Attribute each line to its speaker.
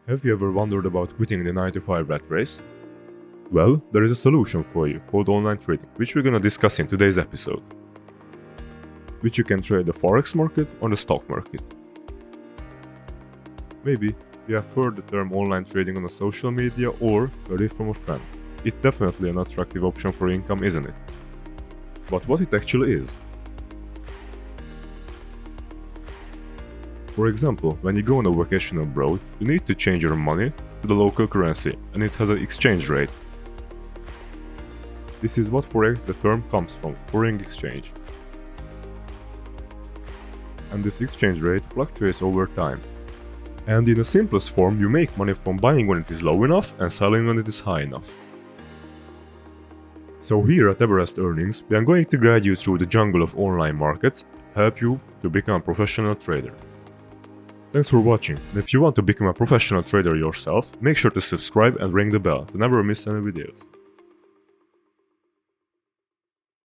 Speaker 1: Have you ever wondered about quitting the 9 to 5 rat race? Well, there is a solution for you called online trading, which we're gonna discuss in today's episode. Which you can trade the Forex market or the stock market. Maybe you have heard the term online trading on the social media or heard it from a friend. It's definitely an attractive option for income, isn't it? But what it actually is. For example, when you go on a vacation abroad, you need to change your money to the local currency, and it has an exchange rate. This is what Forex, the term, comes from, foreign exchange. And this exchange rate fluctuates over time. And in the simplest form, you make money from buying when it is low enough and selling when it is high enough. So here at Everest Earnings, we are going to guide you through the jungle of online markets, help you to become a professional trader. Thanks for watching, and if you want to become a professional trader yourself, make sure to subscribe and ring the bell to never miss any videos.